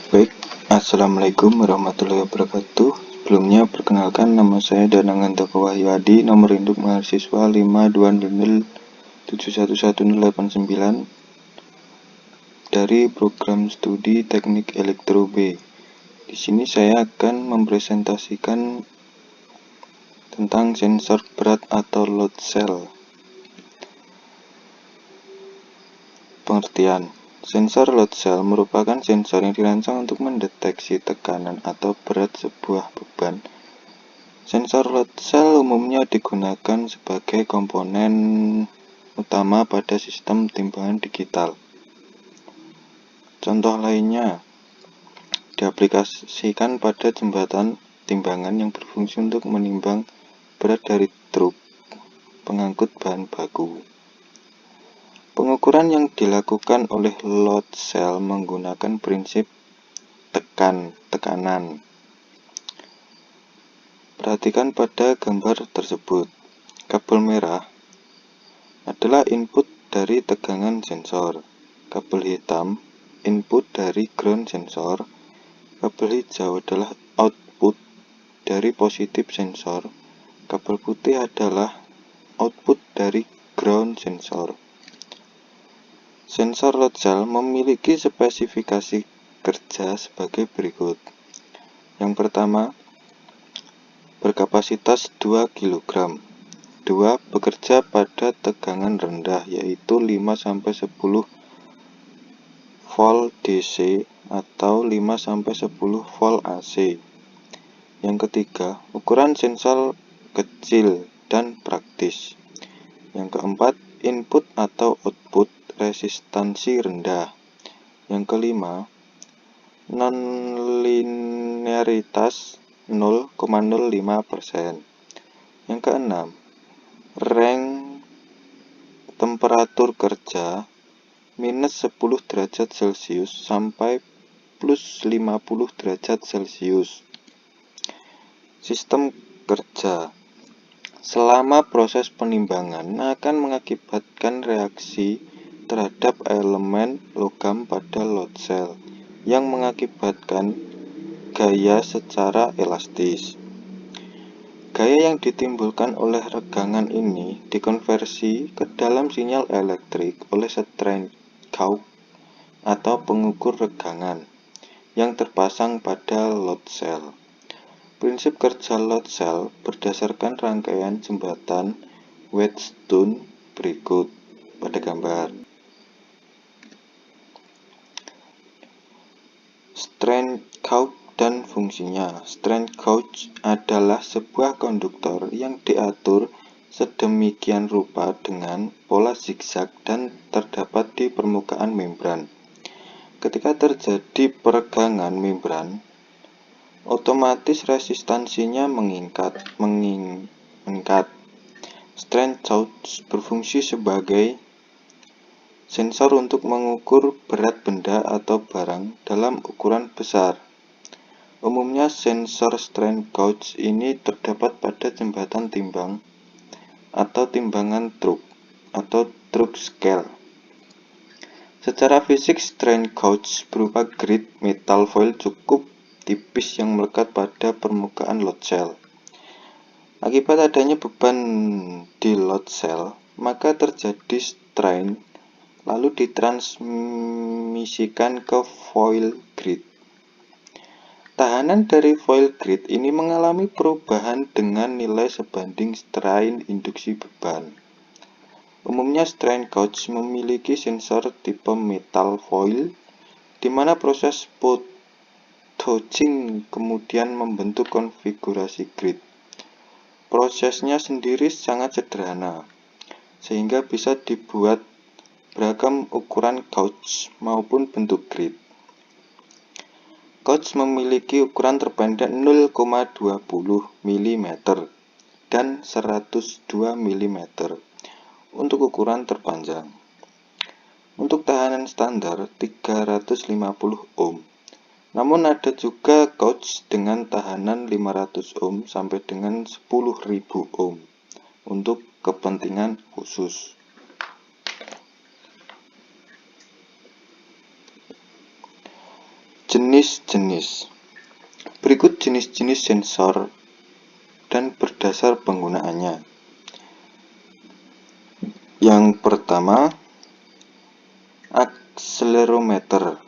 Baik, Assalamualaikum warahmatullahi wabarakatuh. Sebelumnya perkenalkan, nama saya Danang Handoko Wahyuadi, nomor induk mahasiswa 52007111089 dari program studi Teknik Elektro B. Di sini saya akan mempresentasikan tentang sensor berat atau load cell. Pengertian: sensor load cell merupakan sensor yang dirancang untuk mendeteksi tekanan atau berat sebuah beban. Sensor load cell umumnya digunakan sebagai komponen utama pada sistem timbangan digital. Contoh lainnya diaplikasikan pada jembatan timbangan yang berfungsi untuk menimbang berat dari truk pengangkut bahan baku. Pengukuran yang dilakukan oleh load cell menggunakan prinsip tekanan. Perhatikan pada gambar tersebut. Kabel merah adalah input dari tegangan sensor. Kabel hitam input dari ground sensor. Kabel hijau adalah output dari positif sensor. Kabel putih adalah output dari ground sensor. Sensor load cell memiliki spesifikasi kerja sebagai berikut. Yang pertama, berkapasitas 2 kg. 2. Bekerja pada tegangan rendah, yaitu 5-10 volt DC atau 5-10 volt AC. Yang ketiga, ukuran sensor kecil dan praktis. Yang keempat, input atau output resistansi rendah. Yang kelima, nonlinearitas 0,05%. Yang keenam, range temperatur kerja minus 10 derajat Celcius sampai plus 50 derajat Celcius. Sistem kerja: selama proses penimbangan akan mengakibatkan reaksi terhadap elemen logam pada load cell yang mengakibatkan gaya secara elastis. Gaya yang ditimbulkan oleh regangan ini dikonversi ke dalam sinyal elektrik oleh strain gauge atau pengukur regangan yang terpasang pada load cell. Prinsip kerja load cell berdasarkan rangkaian jembatan Wheatstone berikut pada gambar. Strain gauge dan fungsinya. Strain gauge adalah sebuah konduktor yang diatur sedemikian rupa dengan pola zigzag dan terdapat di permukaan membran. Ketika terjadi peregangan membran, otomatis resistansinya meningkat. Strain gauge berfungsi sebagai sensor untuk mengukur berat benda atau barang dalam ukuran besar. Umumnya sensor strain gauge ini terdapat pada jembatan timbang atau timbangan truk atau truck scale. Secara fisik, strain gauge berupa grid metal foil cukup tipis yang melekat pada permukaan load cell. Akibat adanya beban di load cell, maka terjadi strain lalu ditransmisikan ke foil grid. Tahanan dari foil grid ini mengalami perubahan dengan nilai sebanding strain induksi beban. Umumnya strain gauge memiliki sensor tipe metal foil, di mana proses podding kemudian membentuk konfigurasi grid. Prosesnya sendiri sangat sederhana, sehingga bisa dibuat beragam ukuran gauge maupun bentuk grid. Gauge memiliki ukuran terpendek 0,20 mm dan 102 mm untuk ukuran terpanjang. Untuk tahanan standar 350 ohm. Namun ada juga gauge dengan tahanan 500 ohm sampai dengan 10.000 ohm untuk kepentingan khusus. Jenis-jenis. Berikut jenis-jenis sensor dan berdasar penggunaannya. Yang pertama, akselerometer.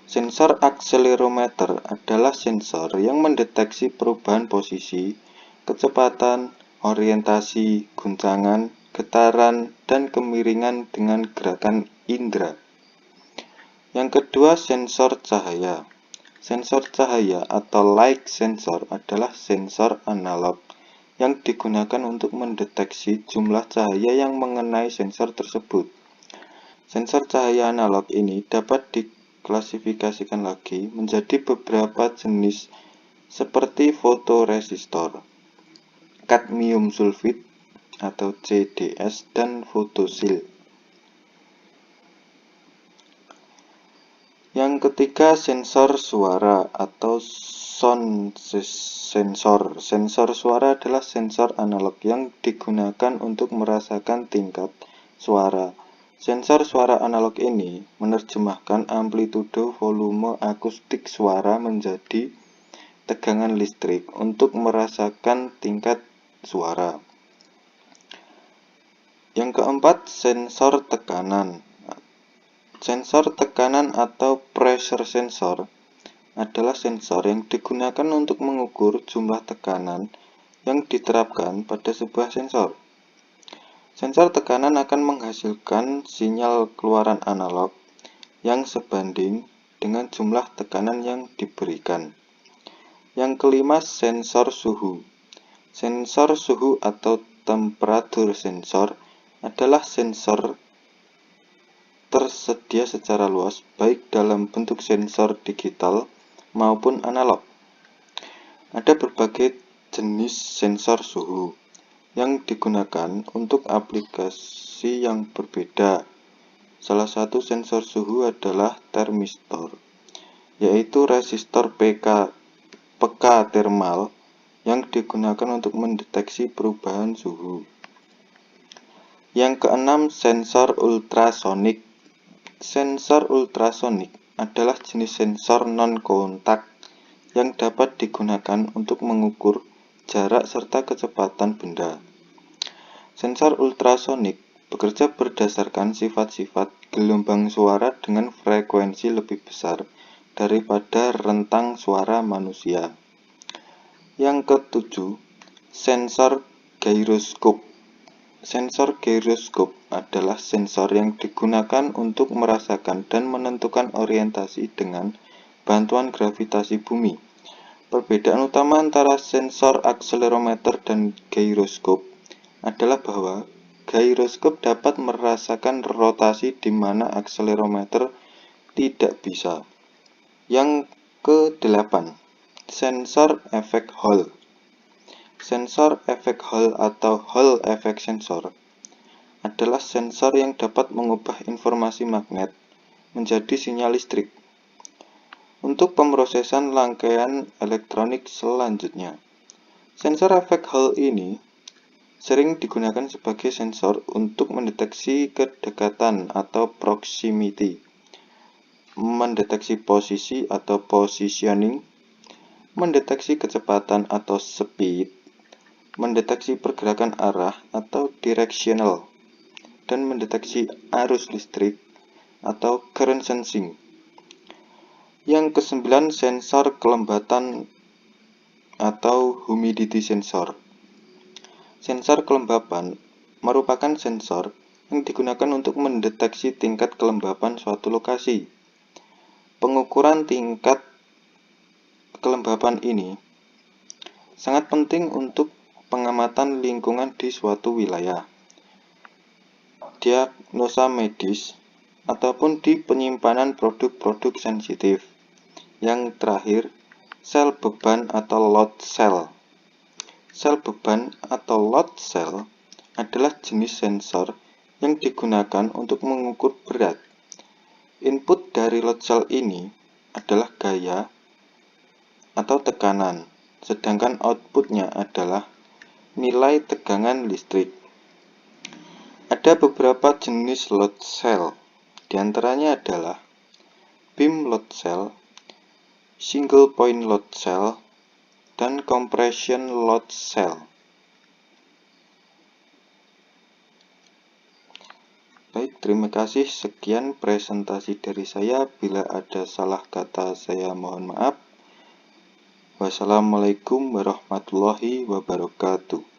Sensor akselerometer adalah sensor yang mendeteksi perubahan posisi, kecepatan, orientasi, guncangan, getaran, dan kemiringan dengan gerakan indera. Yang kedua, sensor cahaya. Sensor cahaya atau light sensor adalah sensor analog yang digunakan untuk mendeteksi jumlah cahaya yang mengenai sensor tersebut. Sensor cahaya analog ini dapat diklasifikasikan lagi menjadi beberapa jenis seperti fotoresistor, kadmium sulfid atau CDS, dan fotosil. Yang ketiga, sensor suara atau sound sensor. Sensor suara adalah sensor analog yang digunakan untuk merasakan tingkat suara. Sensor suara analog ini menerjemahkan amplitudo volume akustik suara menjadi tegangan listrik untuk merasakan tingkat suara. Yang keempat, sensor tekanan. Sensor tekanan atau pressure sensor adalah sensor yang digunakan untuk mengukur jumlah tekanan yang diterapkan pada sebuah sensor. Sensor tekanan akan menghasilkan sinyal keluaran analog yang sebanding dengan jumlah tekanan yang diberikan. Yang kelima, sensor suhu. Sensor suhu atau temperatur sensor adalah sensor tersedia secara luas baik dalam bentuk sensor digital maupun analog. Ada berbagai jenis sensor suhu yang digunakan untuk aplikasi yang berbeda. Salah satu sensor suhu adalah termistor, yaitu resistor peka termal yang digunakan untuk mendeteksi perubahan suhu. Yang keenam, sensor ultrasonik. Sensor ultrasonik adalah jenis sensor non-kontak yang dapat digunakan untuk mengukur jarak serta kecepatan benda. Sensor ultrasonik bekerja berdasarkan sifat-sifat gelombang suara dengan frekuensi lebih besar daripada rentang suara manusia. Yang ketujuh, sensor gyroscope. Sensor gyroscope adalah sensor yang digunakan untuk merasakan dan menentukan orientasi dengan bantuan gravitasi bumi. Perbedaan utama antara sensor akselerometer dan gyroscope adalah bahwa gyroscope dapat merasakan rotasi di mana akselerometer tidak bisa. Yang ke-8, sensor efek Hall. Sensor efek Hall atau Hall effect sensor adalah sensor yang dapat mengubah informasi magnet menjadi sinyal listrik untuk pemrosesan rangkaian elektronik selanjutnya. Sensor efek Hall ini sering digunakan sebagai sensor untuk mendeteksi kedekatan atau proximity, mendeteksi posisi atau positioning, mendeteksi kecepatan atau speed, mendeteksi pergerakan arah atau directional, dan mendeteksi arus listrik atau current sensing. Yang ke-9, sensor kelembatan atau humidity sensor. Sensor kelembapan merupakan sensor yang digunakan untuk mendeteksi tingkat kelembapan suatu lokasi. Pengukuran tingkat kelembapan ini sangat penting untuk pengamatan lingkungan di suatu wilayah, diagnosa medis, ataupun di penyimpanan produk-produk sensitif. Yang terakhir, sel beban atau load cell. Sel beban atau load cell adalah jenis sensor yang digunakan untuk mengukur berat. Input dari load cell ini adalah gaya atau tekanan, sedangkan outputnya adalah nilai tegangan listrik. Ada beberapa jenis load cell, diantaranya adalah beam load cell, single point load cell, dan compression load cell. Baik, terima kasih. Sekian presentasi dari saya. Bila ada salah kata, saya mohon maaf. Wassalamualaikum warahmatullahi wabarakatuh.